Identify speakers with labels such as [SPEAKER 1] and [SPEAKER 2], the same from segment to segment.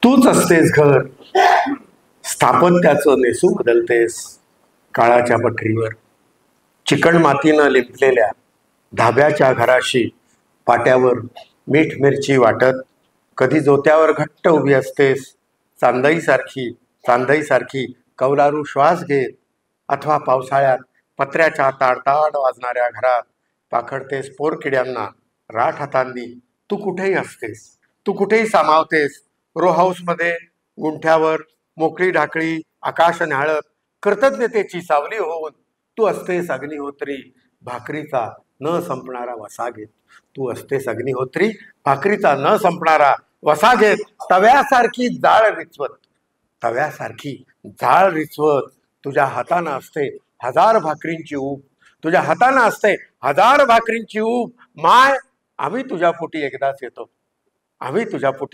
[SPEAKER 1] तूच असतेस घर, स्थापत्याचं नेसू बदलतेस काळाच्या पठरीवर. चिकण मातीनं लिंपलेल्या धाब्याच्या घराशी पाट्यावर मीठ मिरची वाटत कधी जोत्यावर घट्ट उभी असतेस चांदईसारखी कौलारू श्वास घेत, अथवा पावसाळ्यात पत्र्याच्या ताडताड वाजणाऱ्या घरात पाखडतेस पोरकिड्यांना राठ हातांनी. तू कुठेही असतेस, तू कुठेही सामावतेस. रो हाऊसमध्ये गुंठ्यावर मोकळी ढाकळी आकाश न्याहाळत कृतज्ञतेची सावली होऊन तू असतेस अग्निहोत्री भाकरीचा न संपणारा वसा घेत. तू असतेस अग्निहोत्री भाकरीचा न संपणारा वसा घेत. तव्यासारखी जाळ रिचवत तुझ्या हातानं असते हजार भाकरींची ऊब. तुझ्या हातानं असते हजार भाकरींची ऊब. माय, आम्ही तुझ्या पोटी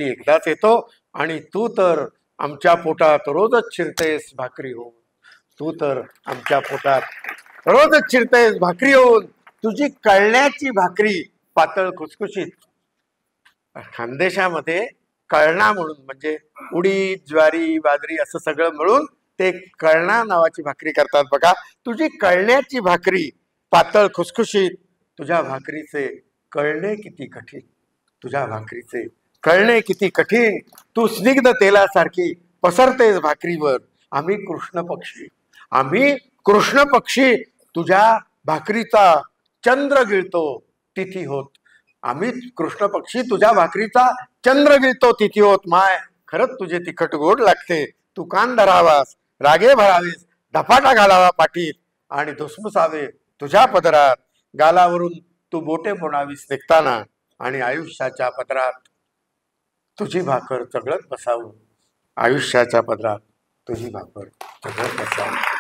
[SPEAKER 1] एकदाच येतो आणि तू तर आमच्या पोटात रोजच शिरतेस भाकरी होऊन. तू तर आमच्या पोटात रोजच शिरतेस भाकरी होऊन. तुझी कळण्याची भाकरी पातळ खुसखुशीत. खानदेशामध्ये कळणा म्हणून म्हणजे उडीद ज्वारी बाजरी असं सगळं मिळून ते कळणा नावाची भाकरी करतात बघा. तुझी कळण्याची भाकरी पातळ खुसखुशीत. तुझ्या भाकरीचे कळणे किती कठीण, तुझ्या भाकरीचे कळणे किती कठीण. तू स्निग्ध तेलासारखी पसरतेस भाकरीवर. आम्ही कृष्ण पक्षी तुझ्या भाकरीचा चंद्र गिळतो तिथी होत. आम्ही कृष्ण पक्षी तुझ्या भाकरीचा चंद्र गिळतो तिथी होत. माय, खरंच तुझे तिखट गोड लागते. तू कान धरावास, रागे भरावेस, धपाटा घालावा पाठीत आणि धुसमुसावे तुझ्या पदरात. गालावरून तू बोटे फोडावीस निघताना आणि आयुष्याच्या पदरात तुझी भाकर चघळत बसावं. आयुष्याच्या पदरात तुझी भाकर चघळत बसावं.